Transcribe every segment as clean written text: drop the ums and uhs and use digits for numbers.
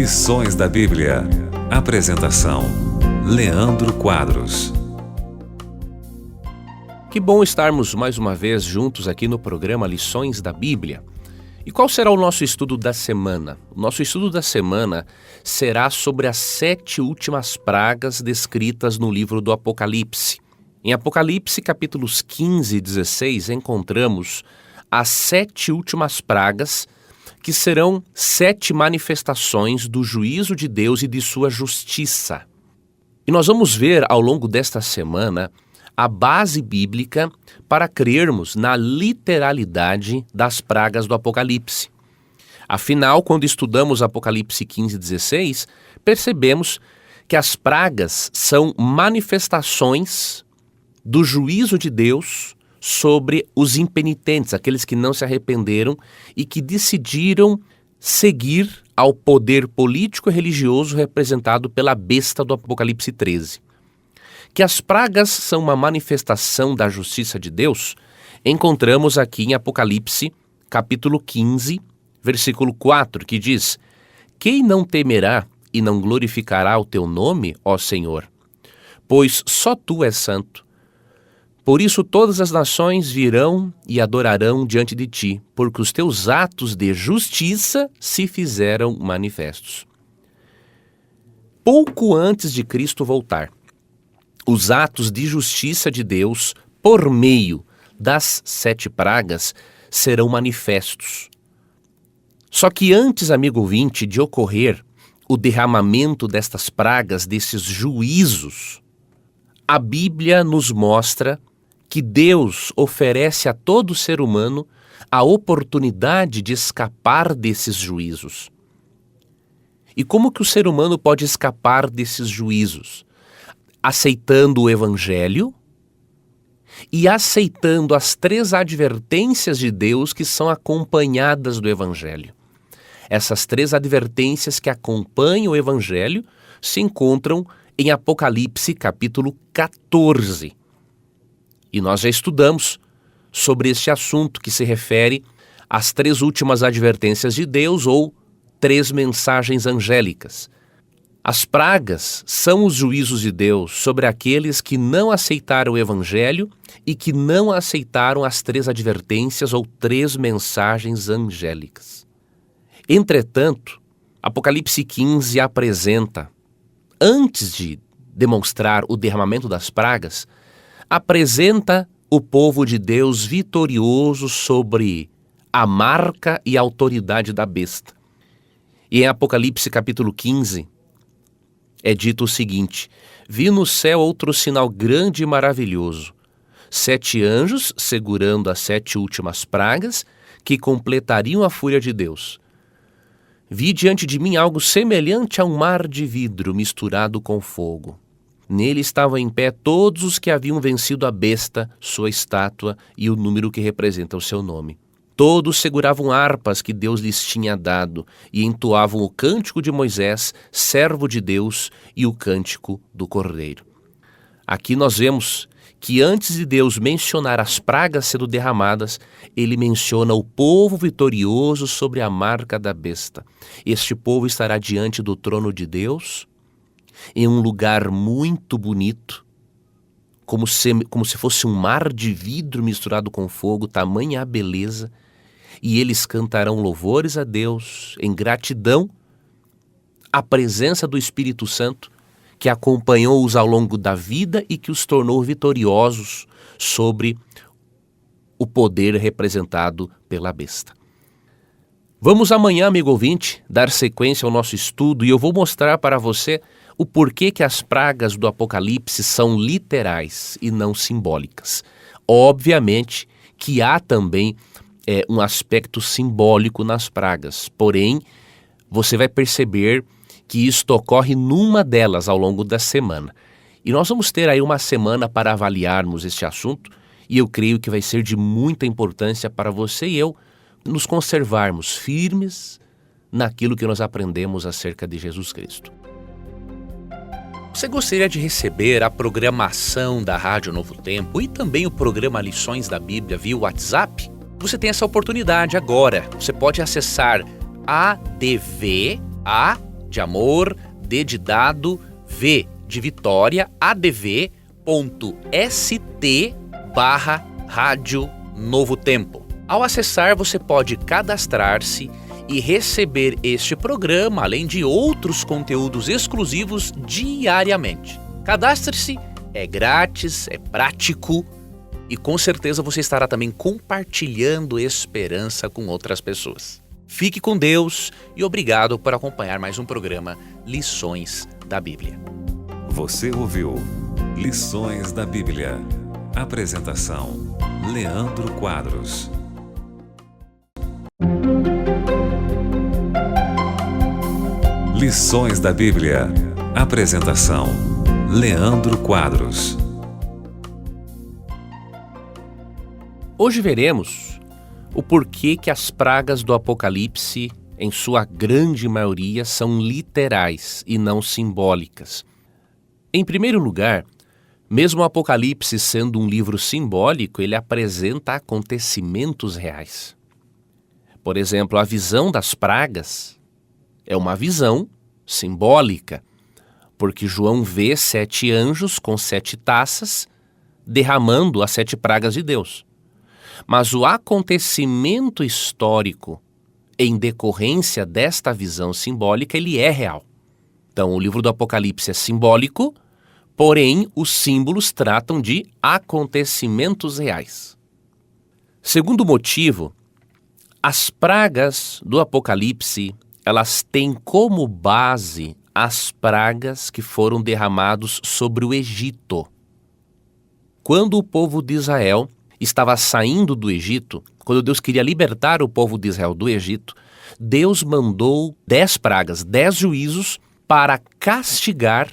Lições da Bíblia. Apresentação: Leandro Quadros. Que bom estarmos mais uma vez juntos aqui no programa Lições da Bíblia. E qual será o nosso estudo da semana? O nosso estudo da semana será sobre as 7 últimas pragas descritas no livro do Apocalipse. Em Apocalipse, capítulos 15 e 16, encontramos as 7 últimas pragas, que serão 7 manifestações do juízo de Deus e de sua justiça. E nós vamos ver ao longo desta semana a base bíblica para crermos na literalidade das pragas do Apocalipse. Afinal, quando estudamos Apocalipse 15 e 16, percebemos que as pragas são manifestações do juízo de Deus sobre os impenitentes, aqueles que não se arrependeram e que decidiram seguir ao poder político e religioso representado pela besta do Apocalipse 13. Que as pragas são uma manifestação da justiça de Deus, encontramos aqui em Apocalipse, capítulo 15, versículo 4, que diz: Quem não temerá e não glorificará o teu nome, ó Senhor? Pois só tu és santo. Por isso todas as nações virão e adorarão diante de ti, porque os teus atos de justiça se fizeram manifestos. Pouco antes de Cristo voltar, os atos de justiça de Deus, por meio das 7 pragas, serão manifestos. Só que antes, amigo ouvinte, de ocorrer o derramamento destas pragas, desses juízos, a Bíblia nos mostra que Deus oferece a todo ser humano a oportunidade de escapar desses juízos. E como que o ser humano pode escapar desses juízos? Aceitando o Evangelho e aceitando as 3 advertências de Deus que são acompanhadas do Evangelho. Essas 3 advertências que acompanham o Evangelho se encontram em Apocalipse capítulo 14. E nós já estudamos sobre este assunto que se refere às 3 últimas advertências de Deus ou 3 mensagens angélicas. As pragas são os juízos de Deus sobre aqueles que não aceitaram o Evangelho e que não aceitaram as 3 advertências ou 3 mensagens angélicas. Entretanto, Apocalipse 15 apresenta, antes de demonstrar o derramamento das pragas, apresenta o povo de Deus vitorioso sobre a marca e a autoridade da besta. E em Apocalipse capítulo 15 é dito o seguinte: Vi no céu outro sinal grande e maravilhoso, 7 anjos segurando as 7 últimas pragas que completariam a fúria de Deus. Vi diante de mim algo semelhante a um mar de vidro misturado com fogo. Nele estavam em pé todos os que haviam vencido a besta, sua estátua e o número que representa o seu nome. Todos seguravam harpas que Deus lhes tinha dado e entoavam o cântico de Moisés, servo de Deus, e o cântico do Cordeiro. Aqui nós vemos que antes de Deus mencionar as pragas sendo derramadas, ele menciona o povo vitorioso sobre a marca da besta. Este povo estará diante do trono de Deus, em um lugar muito bonito, como se fosse um mar de vidro misturado com fogo, tamanha a beleza, e eles cantarão louvores a Deus em gratidão à presença do Espírito Santo, que acompanhou-os ao longo da vida e que os tornou vitoriosos sobre o poder representado pela besta. Vamos amanhã, amigo ouvinte, dar sequência ao nosso estudo e eu vou mostrar para você o porquê que as pragas do Apocalipse são literais e não simbólicas. Obviamente que há também um aspecto simbólico nas pragas, porém você vai perceber que isto ocorre numa delas ao longo da semana. E nós vamos ter aí uma semana para avaliarmos este assunto e eu creio que vai ser de muita importância para você e eu nos conservarmos firmes naquilo que nós aprendemos acerca de Jesus Cristo. Você gostaria de receber a programação da Rádio Novo Tempo e também o programa Lições da Bíblia via WhatsApp? Você tem essa oportunidade agora. Você pode acessar adva.com.br de amor, D de dado, V de Vitória, adv.st/Rádio Novo Tempo. Ao acessar, você pode cadastrar-se e receber este programa, além de outros conteúdos exclusivos diariamente. Cadastre-se, é grátis, é prático e com certeza você estará também compartilhando esperança com outras pessoas. Fique com Deus e obrigado por acompanhar mais um programa Lições da Bíblia. Você ouviu Lições da Bíblia. Apresentação: Leandro Quadros. Lições da Bíblia. Apresentação: Leandro Quadros. Hoje veremos o porquê que as pragas do Apocalipse, em sua grande maioria, são literais e não simbólicas. Em primeiro lugar, mesmo o Apocalipse sendo um livro simbólico, ele apresenta acontecimentos reais. Por exemplo, a visão das pragas é uma visão simbólica, porque João vê 7 anjos com 7 taças derramando as 7 pragas de Deus. Mas o acontecimento histórico em decorrência desta visão simbólica, ele é real. Então, o livro do Apocalipse é simbólico, porém, os símbolos tratam de acontecimentos reais. Segundo motivo, as pragas do Apocalipse, elas têm como base as pragas que foram derramadas sobre o Egito. Quando o povo de Israel estava saindo do Egito, quando Deus queria libertar o povo de Israel do Egito, Deus mandou 10 pragas, 10 juízos para castigar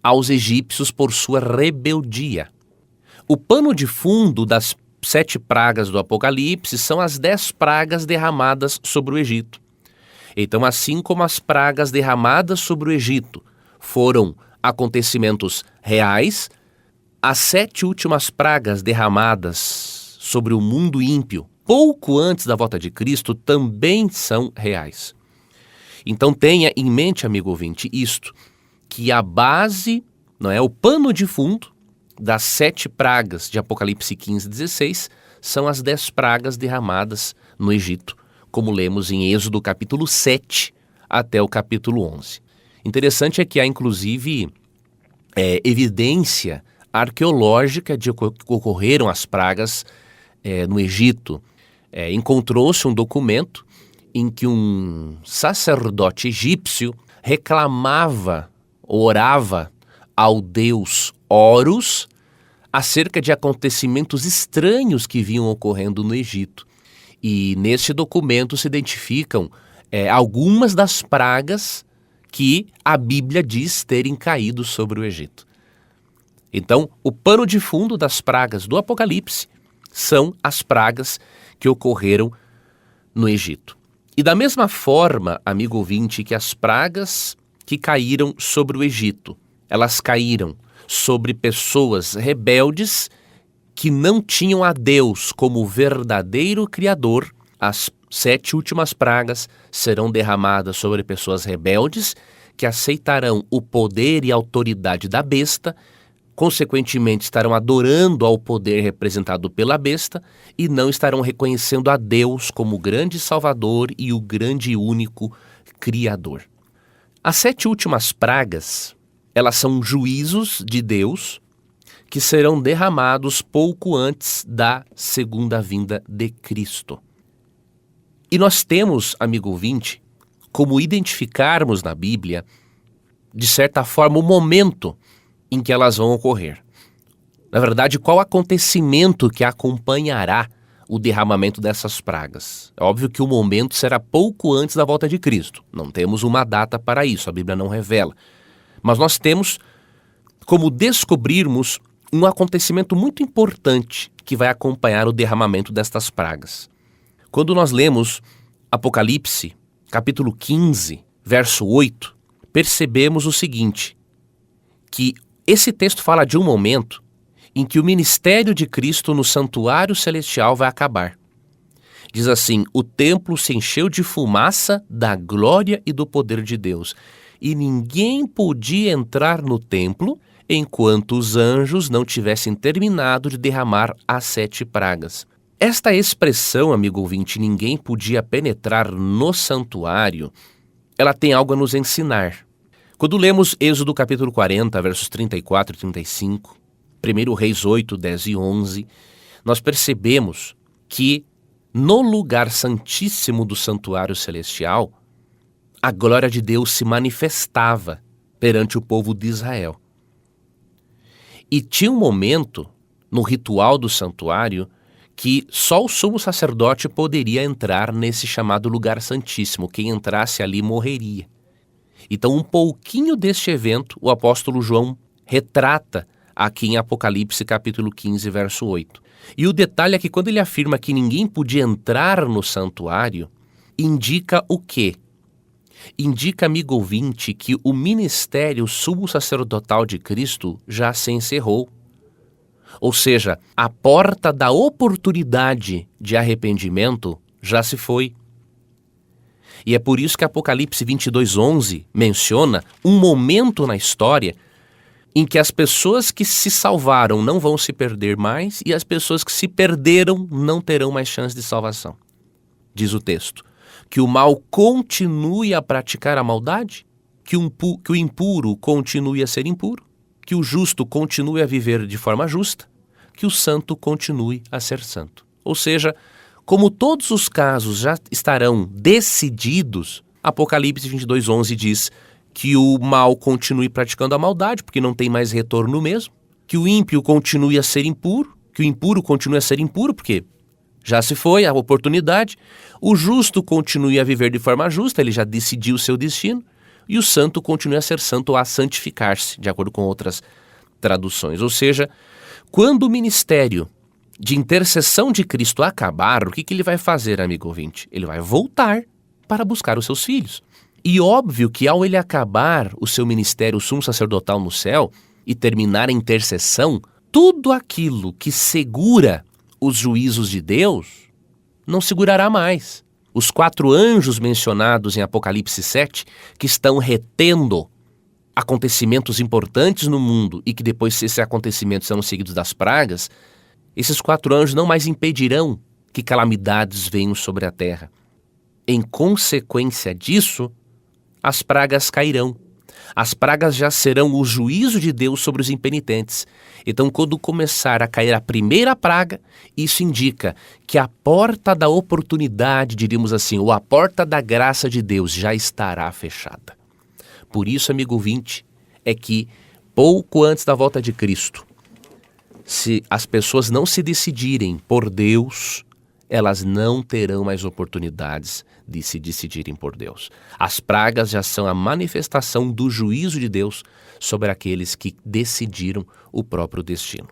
aos egípcios por sua rebeldia. O pano de fundo das 7 pragas do Apocalipse são as 10 pragas derramadas sobre o Egito. Então, assim como as pragas derramadas sobre o Egito foram acontecimentos reais, as 7 últimas pragas derramadas sobre o mundo ímpio, pouco antes da volta de Cristo, também são reais. Então tenha em mente, amigo ouvinte, isto, que a base, não é, o pano de fundo das 7 pragas de Apocalipse 15:16 são as 10 pragas derramadas no Egito, como lemos em Êxodo capítulo 7 até o capítulo 11. Interessante é que há inclusive evidência arqueológica de que ocorreram as pragas no Egito. Encontrou-se um documento em que um sacerdote egípcio reclamava, orava ao deus Horus acerca de acontecimentos estranhos que vinham ocorrendo no Egito. E nesse documento se identificam algumas das pragas que a Bíblia diz terem caído sobre o Egito. Então, o pano de fundo das pragas do Apocalipse são as pragas que ocorreram no Egito. E da mesma forma, amigo ouvinte, que as pragas que caíram sobre o Egito, elas caíram sobre pessoas rebeldes que não tinham a Deus como verdadeiro Criador, as 7 últimas pragas serão derramadas sobre pessoas rebeldes que aceitarão o poder e a autoridade da besta, consequentemente estarão adorando ao poder representado pela besta e não estarão reconhecendo a Deus como o grande Salvador e o grande e único Criador. As 7 últimas pragas, elas são juízos de Deus que serão derramados pouco antes da segunda vinda de Cristo. E nós temos, amigo ouvinte, como identificarmos na Bíblia, de certa forma, o momento em que elas vão ocorrer. Na verdade, qual acontecimento que acompanhará o derramamento dessas pragas? É óbvio que o momento será pouco antes da volta de Cristo. Não temos uma data para isso, a Bíblia não revela. Mas nós temos como descobrirmos um acontecimento muito importante que vai acompanhar o derramamento destas pragas. Quando nós lemos Apocalipse, capítulo 15, verso 8, percebemos o seguinte, que esse texto fala de um momento em que o ministério de Cristo no santuário celestial vai acabar. Diz assim, o templo se encheu de fumaça da glória e do poder de Deus. e ninguém podia entrar no templo enquanto os anjos não tivessem terminado de derramar as 7 pragas. Esta expressão, amigo ouvinte, ninguém podia penetrar no santuário, ela tem algo a nos ensinar. Quando lemos Êxodo capítulo 40, versos 34 e 35, 1 Reis 8, 10 e 11, nós percebemos que no lugar santíssimo do santuário celestial, a glória de Deus se manifestava perante o povo de Israel. E tinha um momento no ritual do santuário que só o sumo sacerdote poderia entrar nesse chamado lugar santíssimo. Quem entrasse ali morreria. Então, um pouquinho deste evento, o apóstolo João retrata aqui em Apocalipse capítulo 15, verso 8. E o detalhe é que quando ele afirma que ninguém podia entrar no santuário, indica o quê? Indica, amigo ouvinte, que o ministério sumo sacerdotal de Cristo já se encerrou. Ou seja, a porta da oportunidade de arrependimento já se foi. E é por isso que Apocalipse 22:11 menciona um momento na história em que as pessoas que se salvaram não vão se perder mais e as pessoas que se perderam não terão mais chance de salvação. Diz o texto, que o mal continue a praticar a maldade, que o impuro continue a ser impuro, que o justo continue a viver de forma justa, que o santo continue a ser santo. Ou seja, como todos os casos já estarão decididos, Apocalipse 22:11 diz que o mal continue praticando a maldade, porque não tem mais retorno mesmo, que o ímpio continue a ser impuro, que o impuro continue a ser impuro, porque já se foi a oportunidade, o justo continue a viver de forma justa, ele já decidiu o seu destino, e o santo continue a ser santo ou a santificar-se, de acordo com outras traduções. Ou seja, quando o ministério de intercessão de Cristo acabar, o que ele vai fazer, amigo ouvinte? Ele vai voltar para buscar os seus filhos. E óbvio que ao ele acabar o seu ministério sumo sacerdotal no céu e terminar a intercessão, tudo aquilo que segura os juízos de Deus não segurará mais. Os 4 anjos mencionados em Apocalipse 7, que estão retendo acontecimentos importantes no mundo e que depois esses acontecimentos serão seguidos das pragas, esses 4 anjos não mais impedirão que calamidades venham sobre a terra. Em consequência disso, as pragas cairão. As pragas já serão o juízo de Deus sobre os impenitentes. Então, quando começar a cair a primeira praga, isso indica que a porta da oportunidade, diríamos assim, ou a porta da graça de Deus já estará fechada. Por isso, amigo ouvinte, é que pouco antes da volta de Cristo, se as pessoas não se decidirem por Deus, elas não terão mais oportunidades de se decidirem por Deus. As pragas já são a manifestação do juízo de Deus sobre aqueles que decidiram o próprio destino.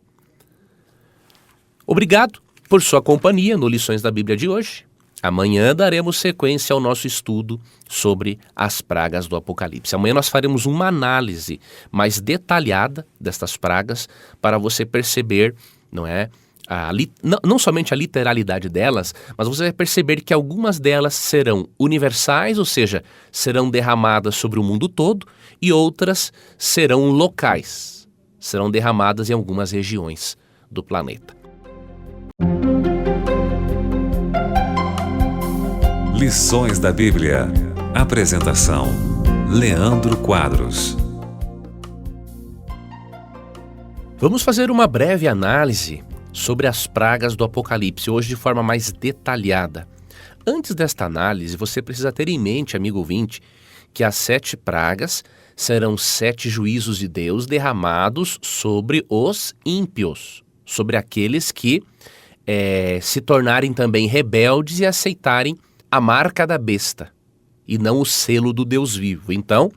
Obrigado por sua companhia no Lições da Bíblia de hoje. Amanhã daremos sequência ao nosso estudo sobre as pragas do Apocalipse. Amanhã nós faremos uma análise mais detalhada destas pragas para você perceber, não somente a literalidade delas, mas você vai perceber que algumas delas serão universais, ou seja, serão derramadas sobre o mundo todo, e outras serão locais, serão derramadas em algumas regiões do planeta. Lições da Bíblia. Apresentação: Leandro Quadros. Vamos fazer uma breve análise sobre as pragas do Apocalipse, hoje de forma mais detalhada. Antes desta análise, você precisa ter em mente, amigo ouvinte, que as 7 pragas serão 7 juízos de Deus derramados sobre os ímpios, sobre aqueles que se tornarem também rebeldes e aceitarem a marca da besta e não o selo do Deus vivo. Então,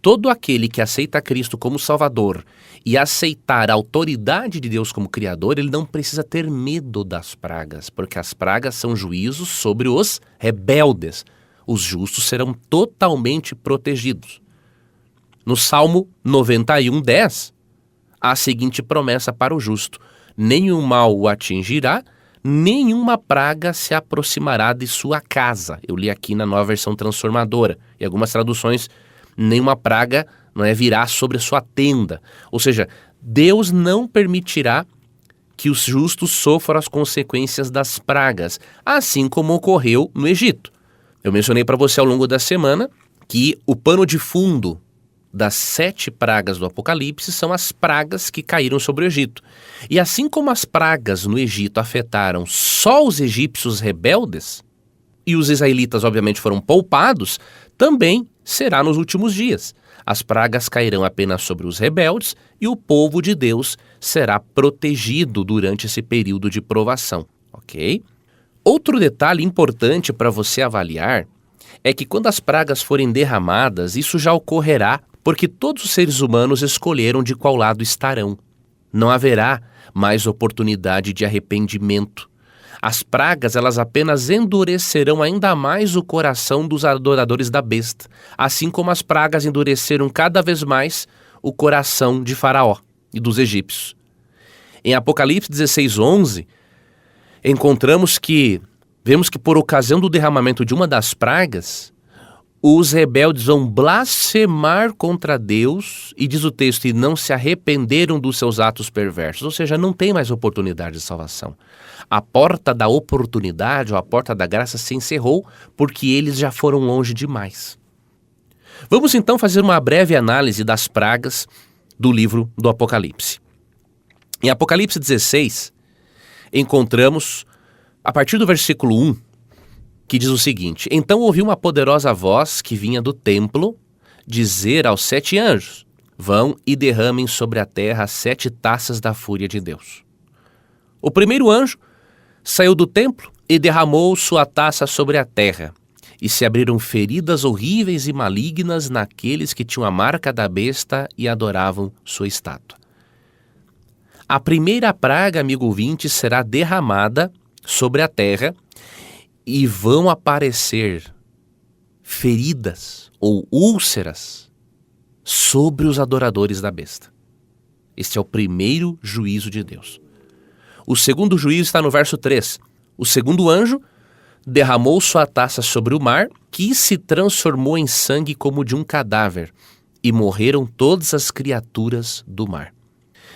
todo aquele que aceita Cristo como Salvador e aceitar a autoridade de Deus como Criador, ele não precisa ter medo das pragas, porque as pragas são juízos sobre os rebeldes. Os justos serão totalmente protegidos. No Salmo 91:10, há a seguinte promessa para o justo: nenhum mal o atingirá, nenhuma praga se aproximará de sua casa. Eu li aqui na Nova Versão Transformadora, e algumas traduções nenhuma praga virá sobre a sua tenda. Ou seja, Deus não permitirá que os justos sofram as consequências das pragas, assim como ocorreu no Egito. Eu mencionei para você ao longo da semana que o pano de fundo das 7 pragas do Apocalipse são as pragas que caíram sobre o Egito. E assim como as pragas no Egito afetaram só os egípcios rebeldes, e os israelitas obviamente foram poupados, também será nos últimos dias. As pragas cairão apenas sobre os rebeldes e o povo de Deus será protegido durante esse período de provação, ok? Outro detalhe importante para você avaliar é que quando as pragas forem derramadas, isso já ocorrerá porque todos os seres humanos escolheram de qual lado estarão. Não haverá mais oportunidade de arrependimento. As pragas, elas apenas endurecerão ainda mais o coração dos adoradores da besta, assim como as pragas endureceram cada vez mais o coração de Faraó e dos egípcios. Em Apocalipse 16:11, vemos que por ocasião do derramamento de uma das pragas, os rebeldes vão blasfemar contra Deus, e diz o texto, e não se arrependeram dos seus atos perversos. Ou seja, não tem mais oportunidade de salvação. A porta da oportunidade, ou a porta da graça, se encerrou, porque eles já foram longe demais. Vamos então fazer uma breve análise das pragas do livro do Apocalipse. Em Apocalipse 16, encontramos, a partir do versículo 1, que diz o seguinte: Então ouvi uma poderosa voz que vinha do templo dizer aos 7 anjos: Vão e derramem sobre a terra as 7 taças da fúria de Deus. O primeiro anjo saiu do templo e derramou sua taça sobre a terra, e se abriram feridas horríveis e malignas naqueles que tinham a marca da besta e adoravam sua estátua. A primeira praga, amigo ouvinte, será derramada sobre a terra, e vão aparecer feridas ou úlceras sobre os adoradores da besta. Este é o primeiro juízo de Deus. O segundo juízo está no verso 3. O segundo anjo derramou sua taça sobre o mar, que se transformou em sangue como de um cadáver, e morreram todas as criaturas do mar.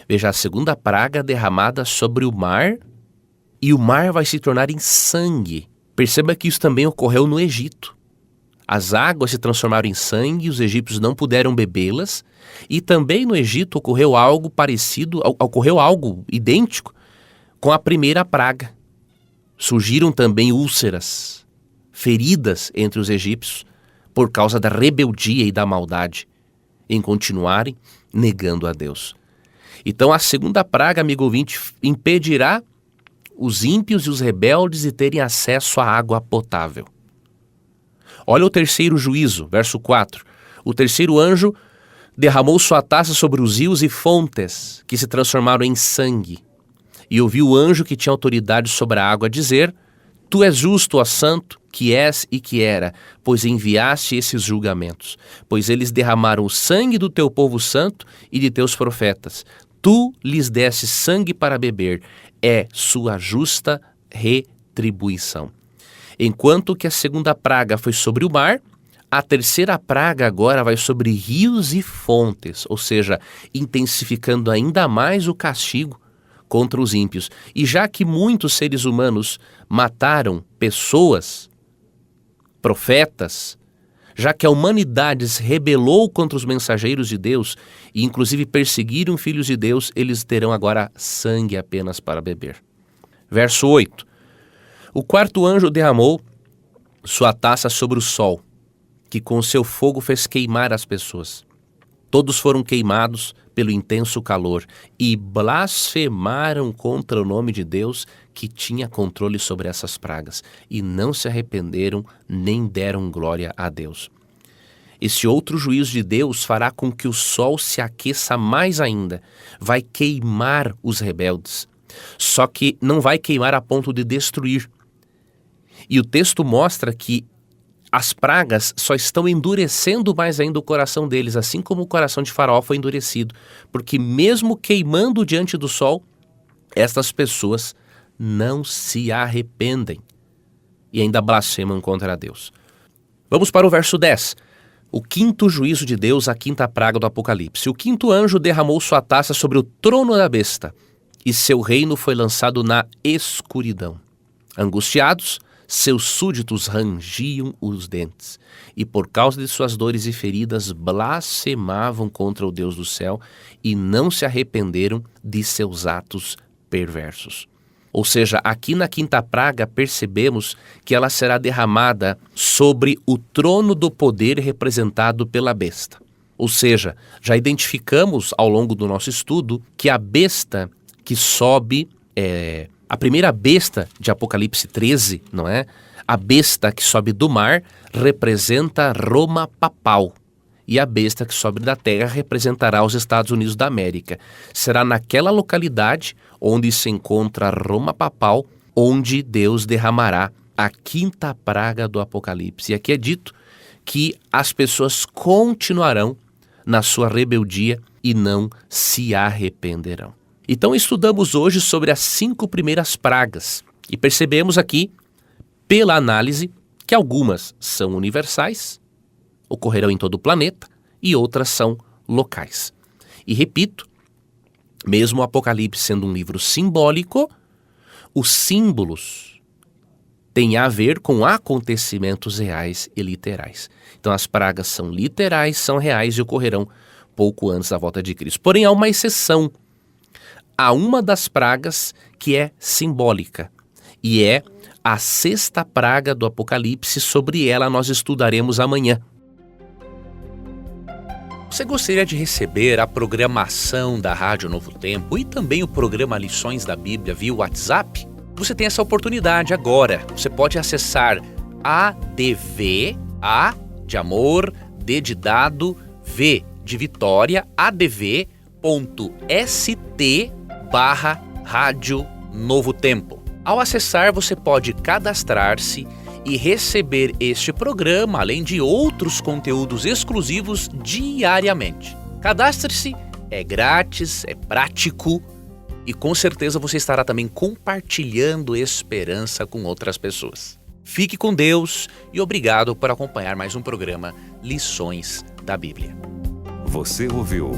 Veja, a segunda praga derramada sobre o mar, e o mar vai se tornar em sangue. Perceba que isso também ocorreu no Egito. As águas se transformaram em sangue, os egípcios não puderam bebê-las, e também no Egito ocorreu algo parecido, ocorreu algo idêntico com a primeira praga. Surgiram também úlceras, feridas entre os egípcios, por causa da rebeldia e da maldade, em continuarem negando a Deus. Então a segunda praga, amigo ouvinte, impedirá os ímpios e os rebeldes de terem acesso à água potável. Olha o terceiro juízo, verso 4. O terceiro anjo derramou sua taça sobre os rios e fontes, que se transformaram em sangue. E ouviu o anjo que tinha autoridade sobre a água dizer: Tu és justo, ó santo, que és e que era, pois enviaste esses julgamentos. Pois eles derramaram o sangue do teu povo santo e de teus profetas. Tu lhes deste sangue para beber, é sua justa retribuição. Enquanto que a segunda praga foi sobre o mar, a terceira praga agora vai sobre rios e fontes, ou seja, intensificando ainda mais o castigo contra os ímpios. E já que muitos seres humanos mataram pessoas, profetas, já que a humanidade se rebelou contra os mensageiros de Deus e inclusive perseguiram filhos de Deus, eles terão agora sangue apenas para beber. Verso 8. O quarto anjo derramou sua taça sobre o sol, que com seu fogo fez queimar as pessoas. Todos foram queimados pelo intenso calor e blasfemaram contra o nome de Deus, que tinha controle sobre essas pragas, e não se arrependeram nem deram glória a Deus. Esse outro juízo de Deus fará com que o sol se aqueça mais ainda, vai queimar os rebeldes, só que não vai queimar a ponto de destruir. E o texto mostra que as pragas só estão endurecendo mais ainda o coração deles, assim como o coração de Faraó foi endurecido, porque mesmo queimando diante do sol, estas pessoas não se arrependem e ainda blasfemam contra Deus. Vamos para o verso 10. o quinto juízo de Deus, a quinta praga do Apocalipse. O quinto anjo derramou sua taça sobre o trono da besta, e seu reino foi lançado na escuridão. Angustiados, seus súditos rangiam os dentes, e por causa de suas dores e feridas blasfemavam contra o Deus do céu e não se arrependeram de seus atos perversos. Ou seja, aqui na quinta praga percebemos que ela será derramada sobre o trono do poder representado pela besta. Ou seja, já identificamos ao longo do nosso estudo que a besta que sobe a primeira besta de Apocalipse 13, não é? A besta que sobe do mar representa Roma papal. E a besta que sobe da terra representará os Estados Unidos da América. Será naquela localidade onde se encontra Roma papal, onde Deus derramará a quinta praga do Apocalipse. E aqui é dito que as pessoas continuarão na sua rebeldia e não se arrependerão. Então estudamos hoje sobre as 5 primeiras pragas e percebemos aqui, pela análise, que algumas são universais, ocorrerão em todo o planeta, e outras são locais. E repito, mesmo o Apocalipse sendo um livro simbólico, os símbolos têm a ver com acontecimentos reais e literais. Então as pragas são literais, são reais e ocorrerão pouco antes da volta de Cristo. Porém, há uma exceção. Há uma das pragas que é simbólica, e é a 6ª praga do Apocalipse. Sobre ela nós estudaremos amanhã. Você gostaria de receber a programação da Rádio Novo Tempo e também o programa Lições da Bíblia via WhatsApp? Você tem essa oportunidade agora. Você pode acessar ADV, A de amor, D de dado, V de Vitória, adv.st/Rádio Novo Tempo. Ao acessar, você pode cadastrar-se e receber este programa, além de outros conteúdos exclusivos diariamente. Cadastre-se, é grátis, é prático e com certeza você estará também compartilhando esperança com outras pessoas. Fique com Deus e obrigado por acompanhar mais um programa Lições da Bíblia. Você ouviu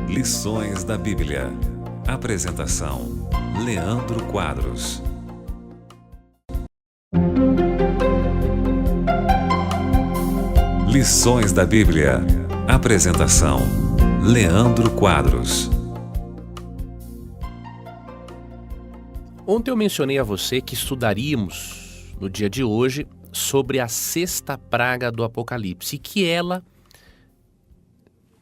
Lições da Bíblia. Apresentação: Leandro Quadros. Lições da Bíblia. Apresentação: Leandro Quadros. Ontem eu mencionei a você que estudaríamos no dia de hoje sobre a 6ª praga do Apocalipse e que ela,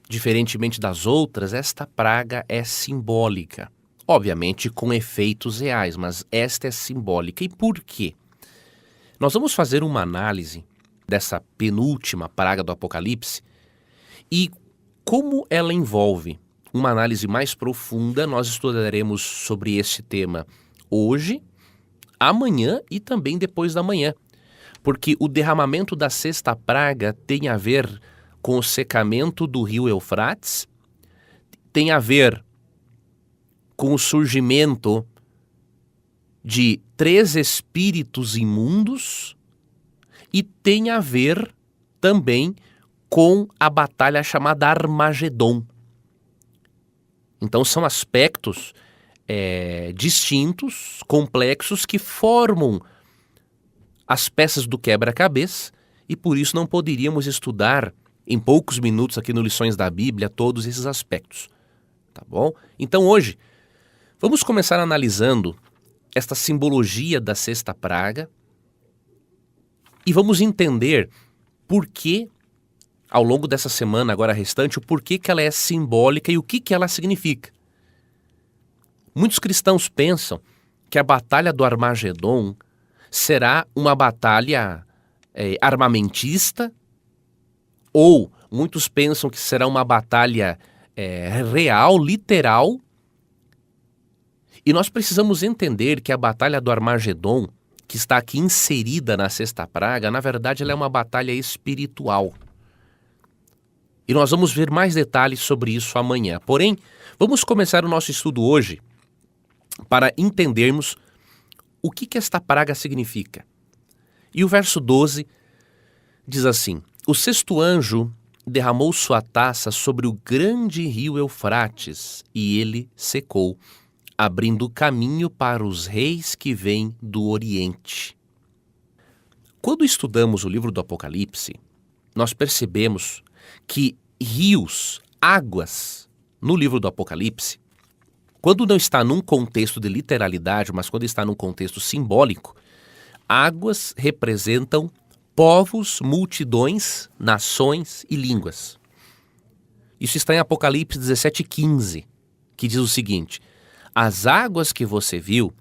diferentemente das outras, esta praga é simbólica. Obviamente com efeitos reais, mas esta é simbólica. E por quê? Nós vamos fazer uma análise dessa penúltima praga do Apocalipse e como ela envolve uma análise mais profunda. Nós estudaremos sobre esse tema hoje, amanhã e também depois da manhã, porque o derramamento da 6ª praga tem a ver com o secamento do rio Eufrates, tem a ver com o surgimento de 3 espíritos imundos e tem a ver também com a batalha chamada Armagedon. Então são aspectos distintos, complexos, que formam as peças do quebra-cabeça e por isso não poderíamos estudar em poucos minutos aqui no Lições da Bíblia todos esses aspectos. Tá bom? Então hoje vamos começar analisando esta simbologia da 6ª praga e vamos entender por que, ao longo dessa semana agora restante, o porquê que ela é simbólica e o que ela significa. Muitos cristãos pensam que a batalha do Armagedon será uma batalha armamentista, ou muitos pensam que será uma batalha real, literal. E nós precisamos entender que a batalha do Armagedon, que está aqui inserida na 6ª praga, na verdade ela é uma batalha espiritual. E nós vamos ver mais detalhes sobre isso amanhã. Porém, vamos começar o nosso estudo hoje para entendermos o que esta praga significa. E o verso 12 diz assim: O 6º anjo derramou sua taça sobre o grande rio Eufrates, e ele secou, abrindo caminho para os reis que vêm do Oriente. Quando estudamos o livro do Apocalipse, nós percebemos que rios, águas, no livro do Apocalipse, quando não está num contexto de literalidade, mas quando está num contexto simbólico, águas representam povos, multidões, nações e línguas. Isso está em Apocalipse 17:15, que diz o seguinte: as águas que você viu,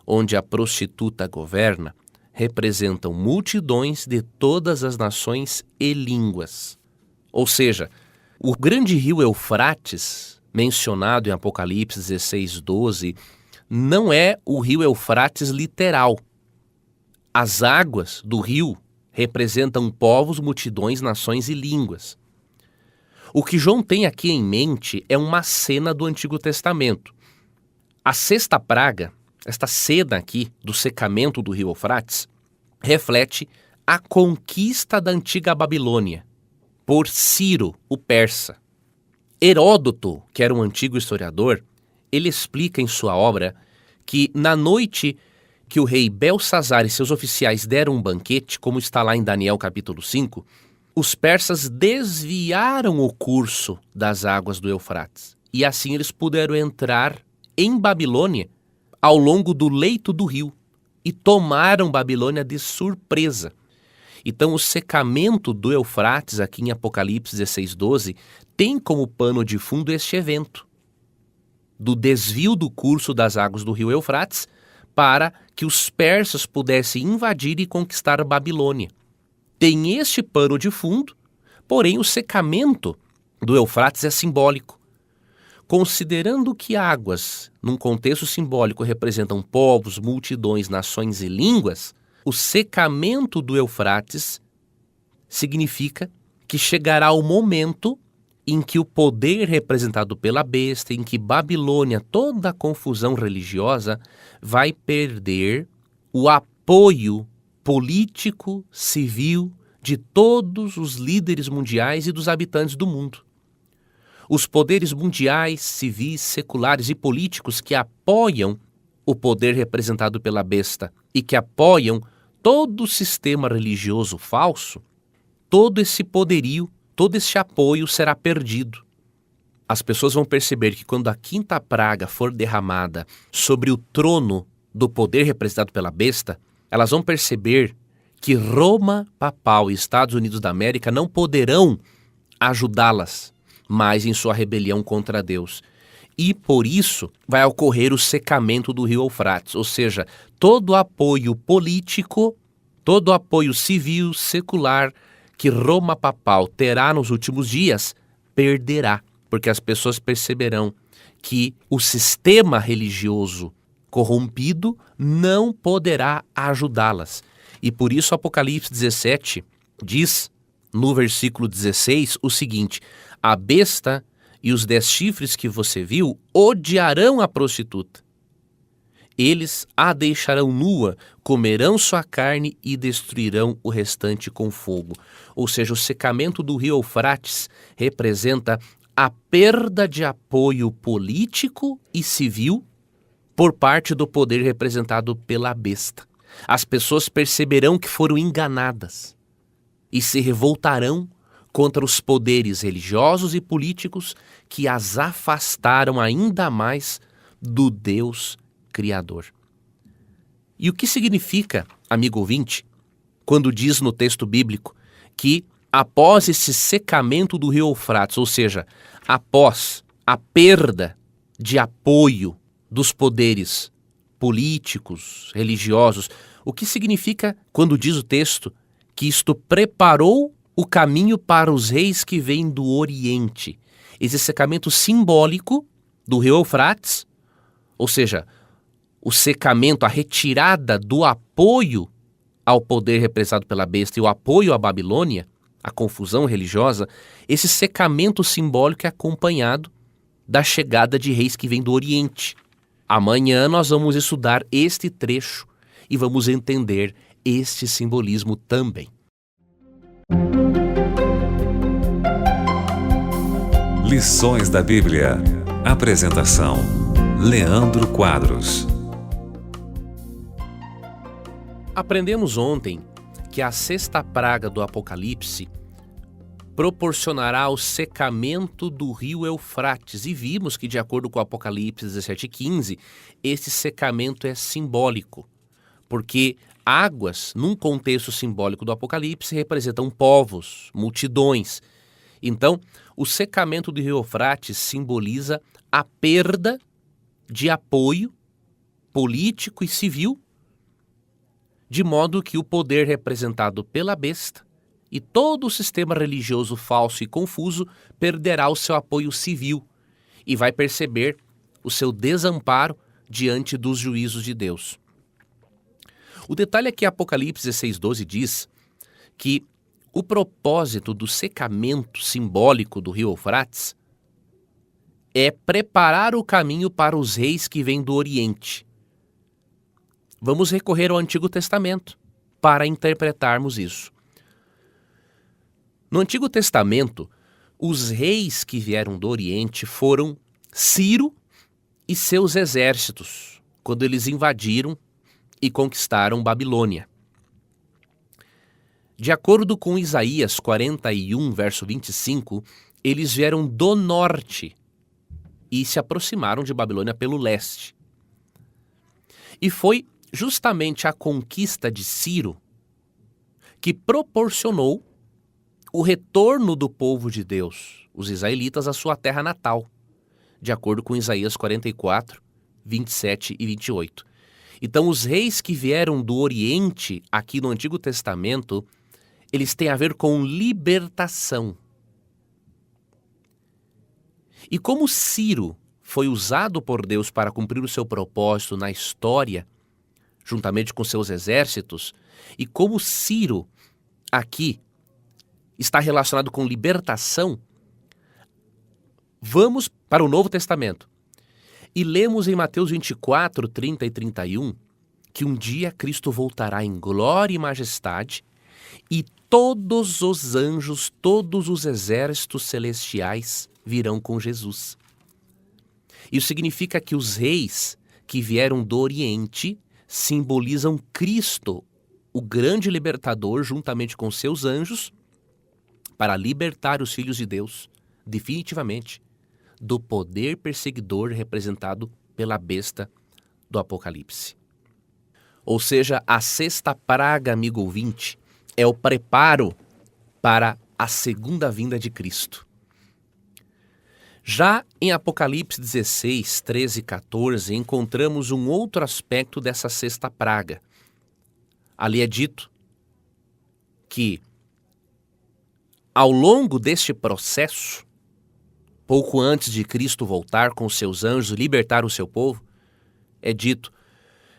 onde a prostituta governa, representam multidões de todas as nações e línguas. Ou seja, o grande rio Eufrates, mencionado em Apocalipse 16:12, não é o rio Eufrates literal. As águas do rio representam povos, multidões, nações e línguas. O que João tem aqui em mente é uma cena do Antigo Testamento. A sexta praga, esta cena aqui do secamento do rio Eufrates, reflete a conquista da antiga Babilônia por Ciro, o persa. Heródoto, que era um antigo historiador, ele explica em sua obra que na noite que o rei Belsazar e seus oficiais deram um banquete, como está lá em Daniel capítulo 5, os persas desviaram o curso das águas do Eufrates. E assim eles puderam entrar em Babilônia ao longo do leito do rio e tomaram Babilônia de surpresa. Então o secamento do Eufrates, aqui em Apocalipse 16:12, tem como pano de fundo este evento do desvio do curso das águas do rio Eufrates para que os persas pudessem invadir e conquistar a Babilônia. Tem este pano de fundo, porém o secamento do Eufrates é simbólico. Considerando que águas, num contexto simbólico, representam povos, multidões, nações e línguas, o secamento do Eufrates significa que chegará o momento em que o poder representado pela besta, em que Babilônia, toda a confusão religiosa, vai perder o apoio político, civil de todos os líderes mundiais e dos habitantes do mundo. Os poderes mundiais, civis, seculares e políticos que apoiam o poder representado pela besta e que apoiam todo o sistema religioso falso, todo esse poderio, todo esse apoio será perdido. As pessoas vão perceber que quando a quinta praga for derramada sobre o trono do poder representado pela besta, elas vão perceber que Roma papal e Estados Unidos da América não poderão ajudá-las mais em sua rebelião contra Deus. E por isso vai ocorrer o secamento do rio Eufrates, ou seja, todo o apoio político, todo o apoio civil, secular que Roma papal terá nos últimos dias, perderá, porque as pessoas perceberão que o sistema religioso corrompido não poderá ajudá-las. E por isso Apocalipse 17 diz, no versículo 16, o seguinte: a besta e os 10 chifres que você viu odiarão a prostituta. Eles a deixarão nua, comerão sua carne e destruirão o restante com fogo. Ou seja, o secamento do rio Eufrates representa a perda de apoio político e civil por parte do poder representado pela besta. As pessoas perceberão que foram enganadas e se revoltarão contra os poderes religiosos e políticos que as afastaram ainda mais do Deus Criador. E o que significa, amigo ouvinte, quando diz no texto bíblico que após esse secamento do rio Eufrates, ou seja, após a perda de apoio dos poderes políticos, religiosos, o que significa quando diz o texto que isto preparou o caminho para os reis que vêm do Oriente? Esse secamento simbólico do rio Eufrates, ou seja, o secamento, a retirada do apoio ao poder representado pela besta e o apoio à Babilônia, a confusão religiosa, esse secamento simbólico é acompanhado da chegada de reis que vêm do Oriente. Amanhã nós vamos estudar este trecho e vamos entender este simbolismo também. Lições da Bíblia. Apresentação: Leandro Quadros. Aprendemos ontem que a sexta praga do Apocalipse proporcionará o secamento do rio Eufrates, e vimos que, de acordo com o Apocalipse 17:15, esse secamento é simbólico, porque águas, num contexto simbólico do Apocalipse, representam povos, multidões. Então, o secamento do rio Eufrates simboliza a perda de apoio político e civil, de modo que o poder representado pela besta e todo o sistema religioso falso e confuso perderá o seu apoio civil e vai perceber o seu desamparo diante dos juízos de Deus. O detalhe é que Apocalipse 16:12 diz que o propósito do secamento simbólico do rio Eufrates é preparar o caminho para os reis que vêm do Oriente. Vamos recorrer ao Antigo Testamento para interpretarmos isso. No Antigo Testamento, os reis que vieram do Oriente foram Ciro e seus exércitos, quando eles invadiram e conquistaram Babilônia. De acordo com Isaías 41, verso 25, eles vieram do norte e se aproximaram de Babilônia pelo leste. E foi justamente a conquista de Ciro que proporcionou o retorno do povo de Deus, os israelitas, à sua terra natal, de acordo com Isaías 44, 27 e 28. Então, os reis que vieram do Oriente, aqui no Antigo Testamento, eles têm a ver com libertação. E como Ciro foi usado por Deus para cumprir o seu propósito na história, juntamente com seus exércitos, e como Ciro aqui está relacionado com libertação, vamos para o Novo Testamento e lemos em Mateus 24, 30 e 31 que um dia Cristo voltará em glória e majestade e todos os anjos, todos os exércitos celestiais virão com Jesus. Isso significa que os reis que vieram do Oriente simbolizam Cristo, o grande libertador, juntamente com seus anjos, para libertar os filhos de Deus, definitivamente, do poder perseguidor representado pela besta do Apocalipse. Ou seja, a sexta praga, amigo ouvinte, é o preparo para a segunda vinda de Cristo. Já em Apocalipse 16, 13 e 14, encontramos um outro aspecto dessa sexta praga. Ali é dito que, ao longo deste processo, pouco antes de Cristo voltar com seus anjos e libertar o seu povo, é dito: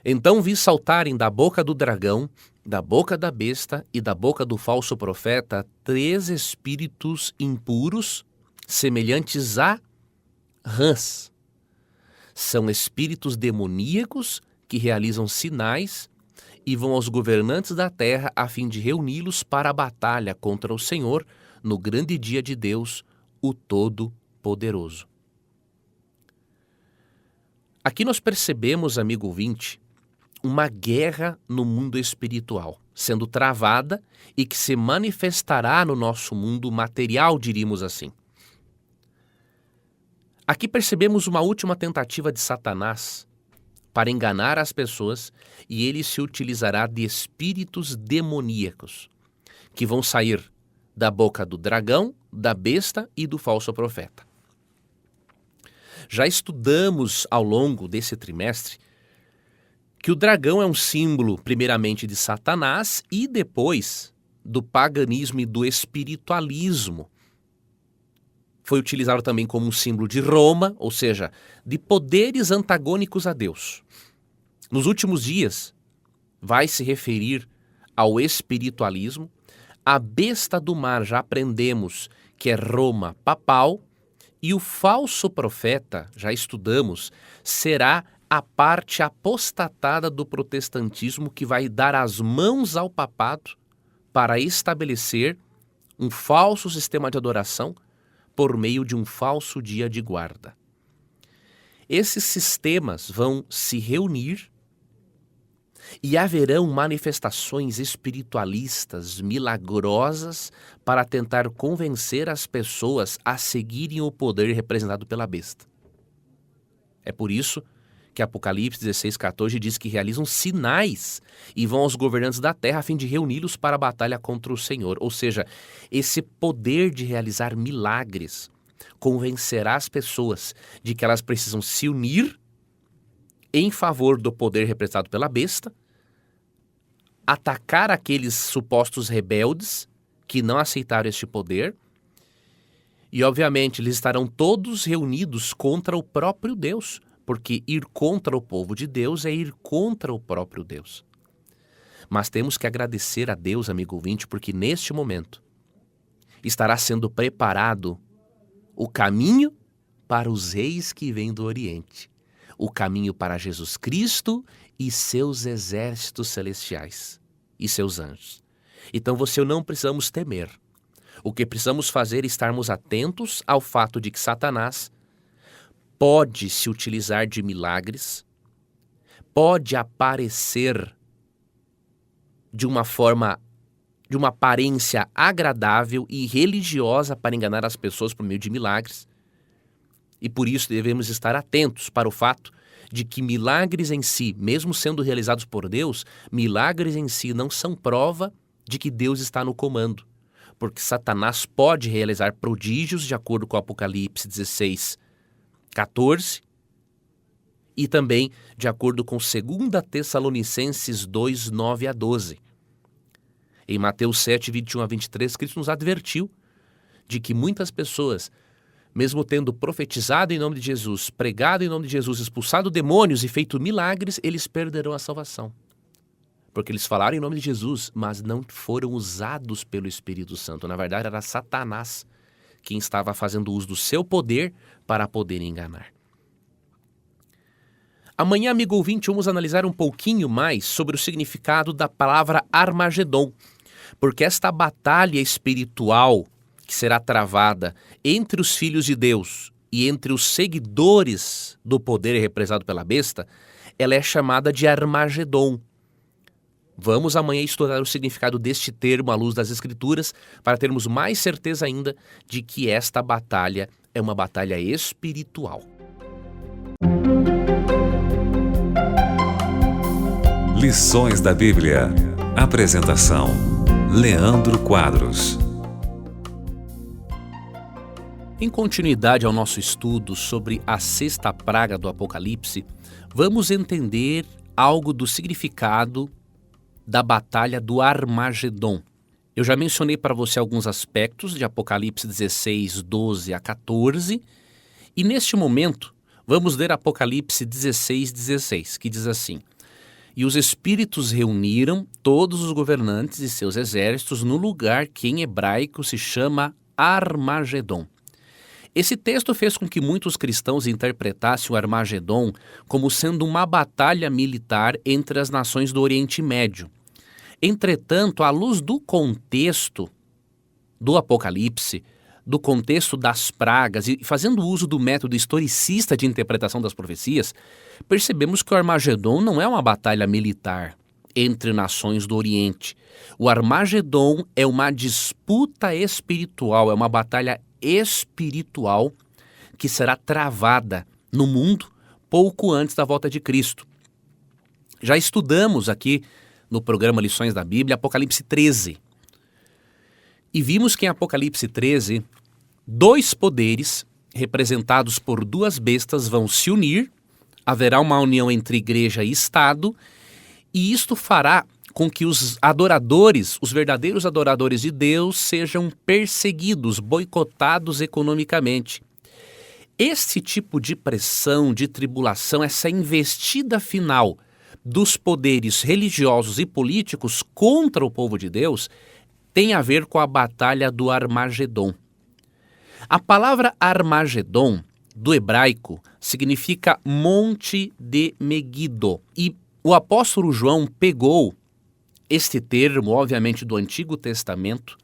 então vi saltarem da boca do dragão, da boca da besta e da boca do falso profeta 3 espíritos impuros, semelhantes a rãs. São espíritos demoníacos que realizam sinais e vão aos governantes da terra a fim de reuni-los para a batalha contra o Senhor no grande dia de Deus, o Todo-Poderoso. Aqui nós percebemos, amigo ouvinte, uma guerra no mundo espiritual, sendo travada e que se manifestará no nosso mundo material, diríamos assim. Aqui percebemos uma última tentativa de Satanás para enganar as pessoas, e ele se utilizará de espíritos demoníacos, que vão sair da boca do dragão, da besta e do falso profeta. Já estudamos ao longo desse trimestre que o dragão é um símbolo, primeiramente, de Satanás e depois do paganismo e do espiritualismo. Foi utilizado também como um símbolo de Roma, ou seja, de poderes antagônicos a Deus. Nos últimos dias, vai se referir ao espiritualismo. A besta do mar, já aprendemos que é Roma papal, e o falso profeta, já estudamos, será a parte apostatada do protestantismo que vai dar as mãos ao papado para estabelecer um falso sistema de adoração, por meio de um falso dia de guarda. Esses sistemas vão se reunir e haverão manifestações espiritualistas milagrosas para tentar convencer as pessoas a seguirem o poder representado pela besta. É por isso que Apocalipse 16:14 diz que realizam sinais e vão aos governantes da terra a fim de reuni-los para a batalha contra o Senhor. Ou seja, esse poder de realizar milagres convencerá as pessoas de que elas precisam se unir em favor do poder representado pela besta, atacar aqueles supostos rebeldes que não aceitaram este poder e, obviamente, eles estarão todos reunidos contra o próprio Deus, porque ir contra o povo de Deus é ir contra o próprio Deus. Mas temos que agradecer a Deus, amigo ouvinte, porque neste momento estará sendo preparado o caminho para os reis que vêm do Oriente, o caminho para Jesus Cristo e seus exércitos celestiais e seus anjos. Então você não precisamos temer. O que precisamos fazer é estarmos atentos ao fato de que Satanás pode se utilizar de milagres, pode aparecer de uma aparência agradável e religiosa para enganar as pessoas por meio de milagres. E por isso devemos estar atentos para o fato de que milagres em si, mesmo sendo realizados por Deus, milagres em si não são prova de que Deus está no comando. Porque Satanás pode realizar prodígios, de acordo com Apocalipse 16:14, e também de acordo com 2 Tessalonicenses 2:9-12. Em Mateus 7:21-23, Cristo nos advertiu de que muitas pessoas, mesmo tendo profetizado em nome de Jesus, pregado em nome de Jesus, expulsado demônios e feito milagres, eles perderão a salvação. Porque eles falaram em nome de Jesus, mas não foram usados pelo Espírito Santo. Na verdade, era Satanás quem estava fazendo uso do seu poder para poder enganar. Amanhã, amigo ouvinte, vamos analisar um pouquinho mais sobre o significado da palavra Armagedon, porque esta batalha espiritual que será travada entre os filhos de Deus e entre os seguidores do poder representado pela besta, ela é chamada de Armagedon. Vamos amanhã estudar o significado deste termo à luz das Escrituras para termos mais certeza ainda de que esta batalha é uma batalha espiritual. Lições da Bíblia. Apresentação: Leandro Quadros. Em continuidade ao nosso estudo sobre a sexta praga do Apocalipse, vamos entender algo do significado da batalha do Armagedon. Eu já mencionei para você alguns aspectos de Apocalipse 16:12-14, e neste momento vamos ler Apocalipse 16:16, que diz assim: E os espíritos reuniram todos os governantes e seus exércitos no lugar que em hebraico se chama Armagedon. Esse texto fez com que muitos cristãos interpretassem o Armagedon como sendo uma batalha militar entre as nações do Oriente Médio. Entretanto, à luz do contexto do Apocalipse, do contexto das pragas e fazendo uso do método historicista de interpretação das profecias, percebemos que o Armagedon não é uma batalha militar entre nações do Oriente. O Armagedon é uma disputa espiritual, é uma batalha espiritual que será travada no mundo pouco antes da volta de Cristo. Já estudamos aqui no programa Lições da Bíblia Apocalipse 13 e vimos que em Apocalipse 13 dois poderes representados por duas bestas vão se unir, haverá uma união entre igreja e Estado, e isto fará com que os adoradores, os verdadeiros adoradores de Deus, sejam perseguidos, boicotados economicamente. Este tipo de pressão, de tribulação, essa investida final dos poderes religiosos e políticos contra o povo de Deus, tem a ver com a batalha do Armagedon. A palavra Armagedon, do hebraico, significa Monte de Meguido, e o apóstolo João pegou este termo, obviamente do Antigo Testamento,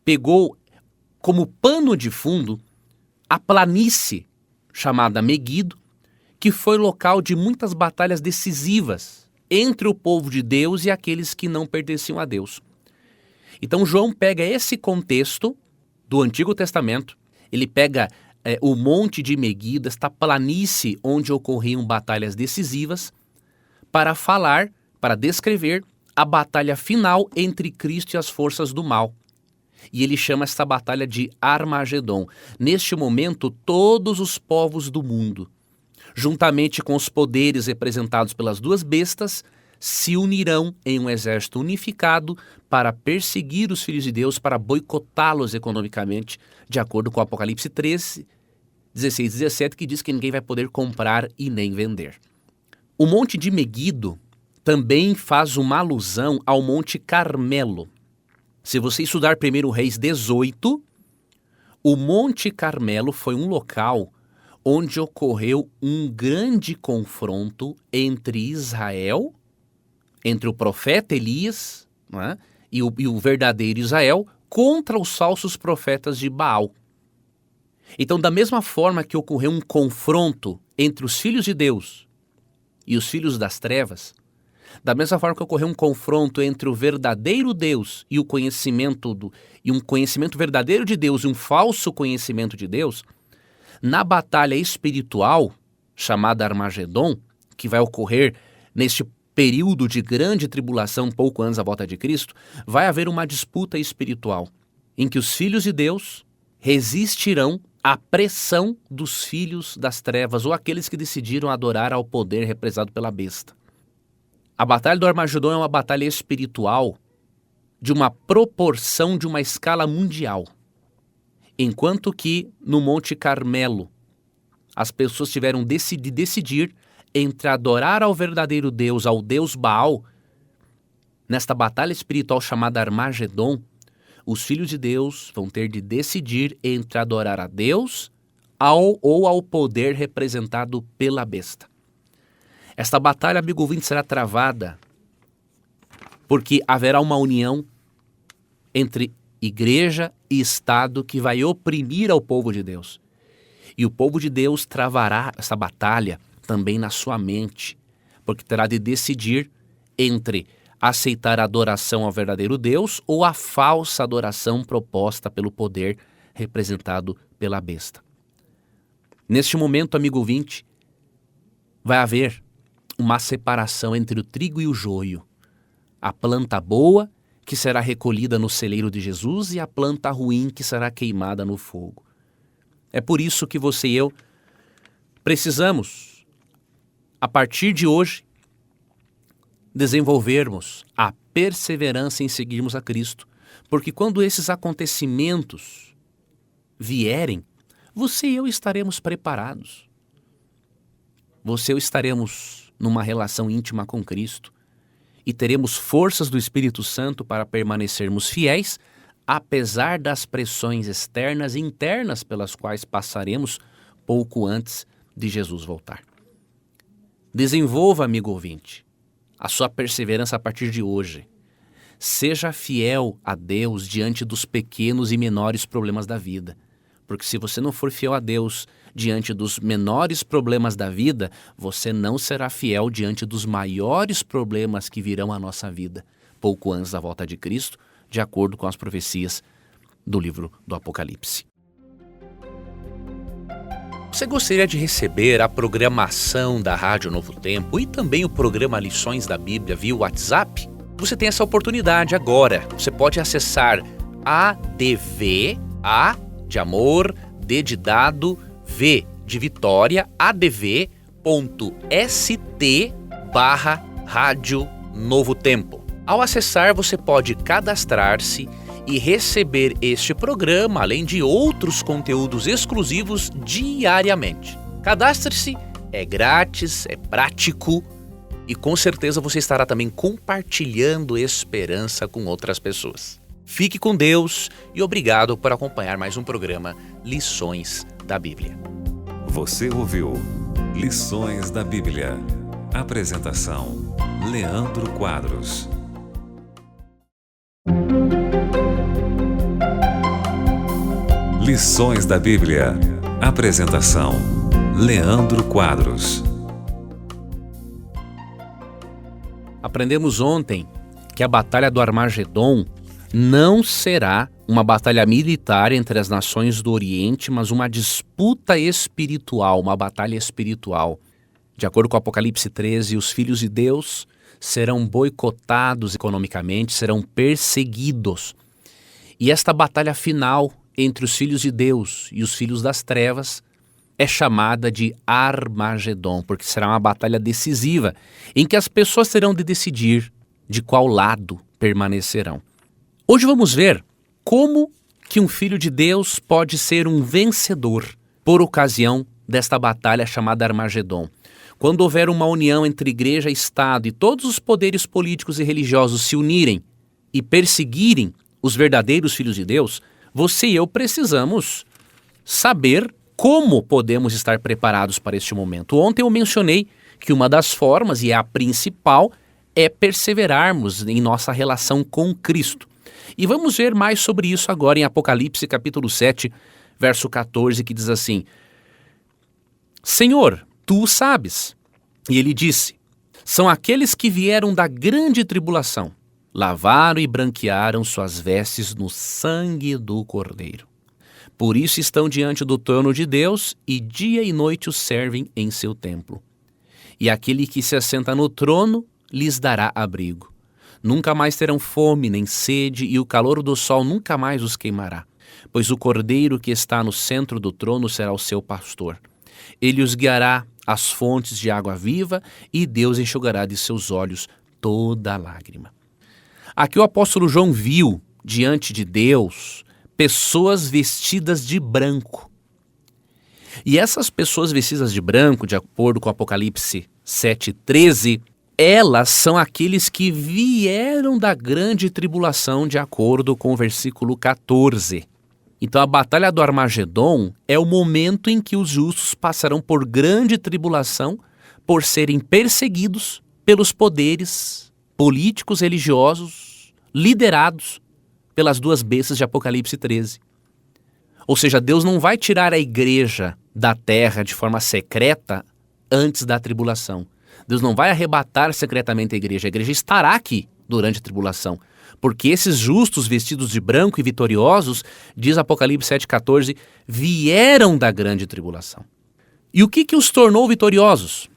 pegou como pano de fundo a planície chamada Meguido, que foi local de muitas batalhas decisivas entre o povo de Deus e aqueles que não pertenciam a Deus. Então João pega esse contexto do Antigo Testamento, ele pega o monte de Meguido, esta planície onde ocorriam batalhas decisivas, para falar, para descrever a batalha final entre Cristo e as forças do mal. E ele chama esta batalha de Armagedon. Neste momento, todos os povos do mundo, juntamente com os poderes representados pelas duas bestas, se unirão em um exército unificado para perseguir os filhos de Deus, para boicotá-los economicamente, de acordo com o Apocalipse 13, 16 e 17, que diz que ninguém vai poder comprar e nem vender. O Monte de Meguido também faz uma alusão ao Monte Carmelo. Se você estudar 1 Reis 18, o Monte Carmelo foi um local onde ocorreu um grande confronto entre Israel, entre o profeta Elias, não é? e o verdadeiro Israel, contra os falsos profetas de Baal. Então, da mesma forma que ocorreu um confronto entre os filhos de Deus e os filhos das trevas, da mesma forma que ocorreu um confronto entre o verdadeiro Deus e um conhecimento verdadeiro de Deus e um falso conhecimento de Deus, na batalha espiritual, chamada Armagedon, que vai ocorrer neste período de grande tribulação, pouco antes da volta de Cristo, vai haver uma disputa espiritual, em que os filhos de Deus resistirão à pressão dos filhos das trevas, ou aqueles que decidiram adorar ao poder representado pela besta. A batalha do Armagedon é uma batalha espiritual de uma proporção, de uma escala mundial. Enquanto que no Monte Carmelo as pessoas tiveram de decidir entre adorar ao verdadeiro Deus, ao Deus Baal, nesta batalha espiritual chamada Armagedon, os filhos de Deus vão ter de decidir entre adorar a Deus ou ao poder representado pela besta. Esta batalha, amigo ouvinte, será travada porque haverá uma união entre igreja e Estado que vai oprimir ao povo de Deus. E o povo de Deus travará essa batalha também na sua mente, porque terá de decidir entre aceitar a adoração ao verdadeiro Deus ou a falsa adoração proposta pelo poder representado pela besta. Neste momento, amigo ouvinte, vai haver uma separação entre o trigo e o joio. A planta boa, que será recolhida no celeiro de Jesus, e a planta ruim, que será queimada no fogo. É por isso que você e eu precisamos, a partir de hoje, desenvolvermos a perseverança em seguirmos a Cristo. Porque quando esses acontecimentos vierem, você e eu estaremos preparados. Você e eu estaremos numa relação íntima com Cristo e teremos forças do Espírito Santo para permanecermos fiéis, apesar das pressões externas e internas pelas quais passaremos pouco antes de Jesus voltar. Desenvolva, amigo ouvinte, a sua perseverança a partir de hoje. Seja fiel a Deus diante dos pequenos e menores problemas da vida. Porque se você não for fiel a Deus diante dos menores problemas da vida, você não será fiel diante dos maiores problemas que virão à nossa vida, pouco antes da volta de Cristo, de acordo com as profecias do livro do Apocalipse. Você gostaria de receber a programação da Rádio Novo Tempo e também o programa Lições da Bíblia via WhatsApp? Você tem essa oportunidade agora. Você pode acessar ADV, A de amor, D de dado, V de Vitória, adv.st/Rádio Novo Tempo. Ao acessar, você pode cadastrar-se e receber este programa, além de outros conteúdos exclusivos diariamente. Cadastre-se, é grátis, é prático e com certeza você estará também compartilhando esperança com outras pessoas. Fique com Deus e obrigado por acompanhar mais um programa Lições da Bíblia. Você ouviu Lições da Bíblia. Apresentação: Leandro Quadros. Lições da Bíblia. Apresentação: Leandro Quadros. Aprendemos ontem que a Batalha do Armagedon não será uma batalha militar entre as nações do Oriente, mas uma disputa espiritual, uma batalha espiritual. De acordo com Apocalipse 13, os filhos de Deus serão boicotados economicamente, serão perseguidos. E esta batalha final entre os filhos de Deus e os filhos das trevas é chamada de Armagedon, porque será uma batalha decisiva, em que as pessoas terão de decidir de qual lado permanecerão. Hoje vamos ver como que um filho de Deus pode ser um vencedor por ocasião desta batalha chamada Armagedon. Quando houver uma união entre igreja e Estado e todos os poderes políticos e religiosos se unirem e perseguirem os verdadeiros filhos de Deus, você e eu precisamos saber como podemos estar preparados para este momento. Ontem eu mencionei que uma das formas, e é a principal, é perseverarmos em nossa relação com Cristo. E vamos ver mais sobre isso agora em Apocalipse capítulo 7, verso 14, que diz assim: Senhor, tu o sabes. E ele disse: são aqueles que vieram da grande tribulação, lavaram e branquearam suas vestes no sangue do Cordeiro. Por isso estão diante do trono de Deus e dia e noite o servem em seu templo. E aquele que se assenta no trono lhes dará abrigo. Nunca mais terão fome nem sede, e o calor do sol nunca mais os queimará. Pois o Cordeiro que está no centro do trono será o seu pastor. Ele os guiará às fontes de água viva, e Deus enxugará de seus olhos toda lágrima. Aqui o apóstolo João viu, diante de Deus, pessoas vestidas de branco. E essas pessoas vestidas de branco, de acordo com Apocalipse 7:13, elas são aqueles que vieram da grande tribulação, de acordo com o versículo 14. Então a batalha do Armagedon é o momento em que os justos passarão por grande tribulação por serem perseguidos pelos poderes políticos, religiosos, liderados pelas duas bestas de Apocalipse 13. Ou seja, Deus não vai tirar a igreja da terra de forma secreta antes da tribulação. Deus não vai arrebatar secretamente a igreja estará aqui durante a tribulação. Porque esses justos vestidos de branco e vitoriosos, diz Apocalipse 7,14, vieram da grande tribulação. E o que os tornou vitoriosos?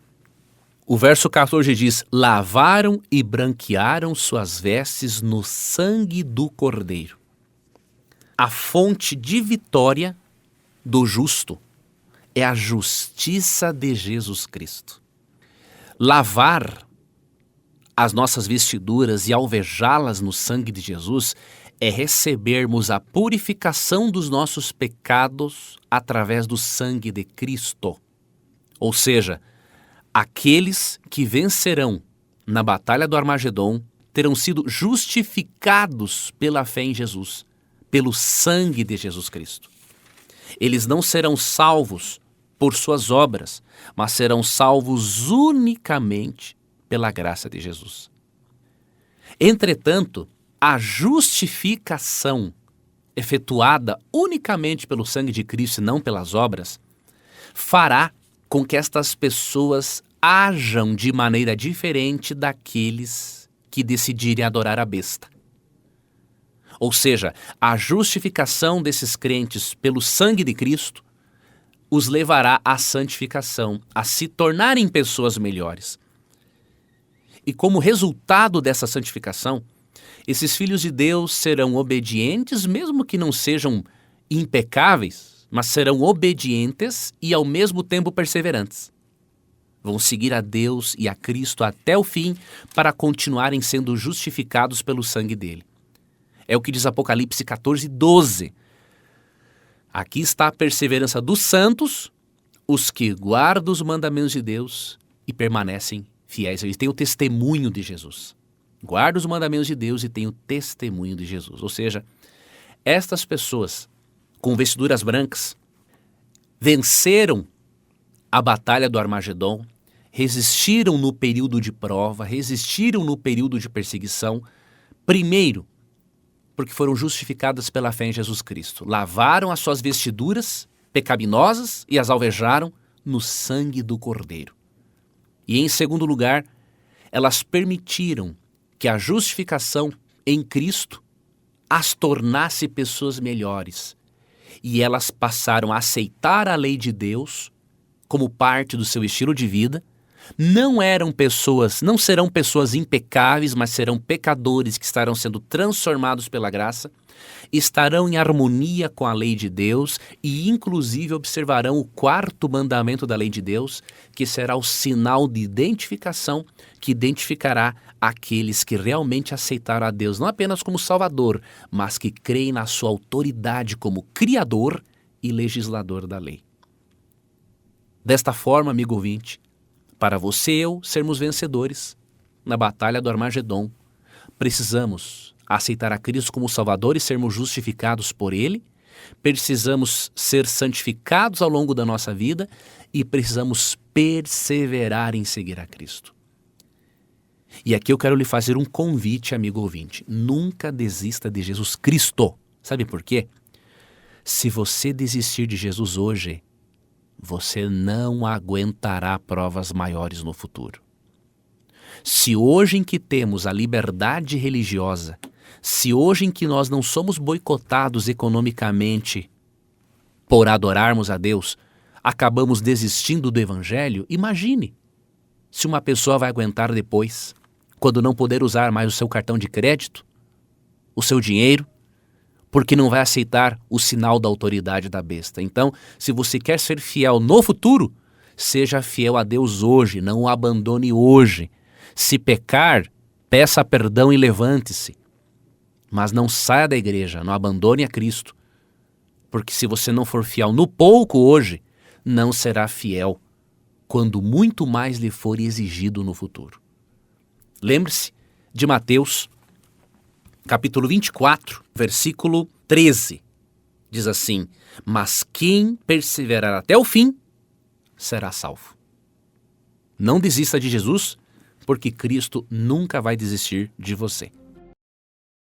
O verso 14 diz: lavaram e branquearam suas vestes no sangue do Cordeiro. A fonte de vitória do justo é a justiça de Jesus Cristo. Lavar as nossas vestiduras e alvejá-las no sangue de Jesus é recebermos a purificação dos nossos pecados através do sangue de Cristo. Ou seja, aqueles que vencerão na batalha do Armagedon terão sido justificados pela fé em Jesus, pelo sangue de Jesus Cristo. Eles não serão salvos por suas obras, mas serão salvos unicamente pela graça de Jesus. Entretanto, a justificação efetuada unicamente pelo sangue de Cristo e não pelas obras fará com que estas pessoas ajam de maneira diferente daqueles que decidirem adorar a besta. Ou seja, a justificação desses crentes pelo sangue de Cristo os levará à santificação, a se tornarem pessoas melhores. E como resultado dessa santificação, esses filhos de Deus serão obedientes, mesmo que não sejam impecáveis, mas serão obedientes e ao mesmo tempo perseverantes. Vão seguir a Deus e a Cristo até o fim para continuarem sendo justificados pelo sangue dele. É o que diz Apocalipse 14:12. Aqui está a perseverança dos santos, os que guardam os mandamentos de Deus e permanecem fiéis. Eles têm o testemunho de Jesus. Guarda os mandamentos de Deus e tem o testemunho de Jesus. Ou seja, estas pessoas com vestiduras brancas venceram a batalha do Armagedon, resistiram no período de prova, resistiram no período de perseguição, primeiro, porque foram justificadas pela fé em Jesus Cristo. Lavaram as suas vestiduras pecaminosas e as alvejaram no sangue do Cordeiro. E em segundo lugar, elas permitiram que a justificação em Cristo as tornasse pessoas melhores. E elas passaram a aceitar a lei de Deus como parte do seu estilo de vida. Não serão pessoas impecáveis, mas serão pecadores que estarão sendo transformados pela graça, estarão em harmonia com a lei de Deus e inclusive observarão o 4º mandamento da lei de Deus, que será o sinal de identificação que identificará aqueles que realmente aceitaram a Deus, não apenas como Salvador, mas que creem na sua autoridade como Criador e legislador da lei. Desta forma, amigo ouvinte, para você e eu sermos vencedores na batalha do Armagedon, precisamos aceitar a Cristo como Salvador e sermos justificados por Ele, precisamos ser santificados ao longo da nossa vida e precisamos perseverar em seguir a Cristo. E aqui eu quero lhe fazer um convite, amigo ouvinte. Nunca desista de Jesus Cristo. Sabe por quê? Se você desistir de Jesus hoje, você não aguentará provas maiores no futuro. Se hoje em que temos a liberdade religiosa, se hoje em que nós não somos boicotados economicamente por adorarmos a Deus, acabamos desistindo do Evangelho, imagine se uma pessoa vai aguentar depois, quando não poder usar mais o seu cartão de crédito, o seu dinheiro, porque não vai aceitar o sinal da autoridade da besta. Então, se você quer ser fiel no futuro, seja fiel a Deus hoje, não o abandone hoje. Se pecar, peça perdão e levante-se. Mas não saia da igreja, não abandone a Cristo. Porque se você não for fiel no pouco hoje, não será fiel quando muito mais lhe for exigido no futuro. Lembre-se de Mateus, capítulo 24, versículo 13. Diz assim: mas quem perseverar até o fim, será salvo. Não desista de Jesus, porque Cristo nunca vai desistir de você.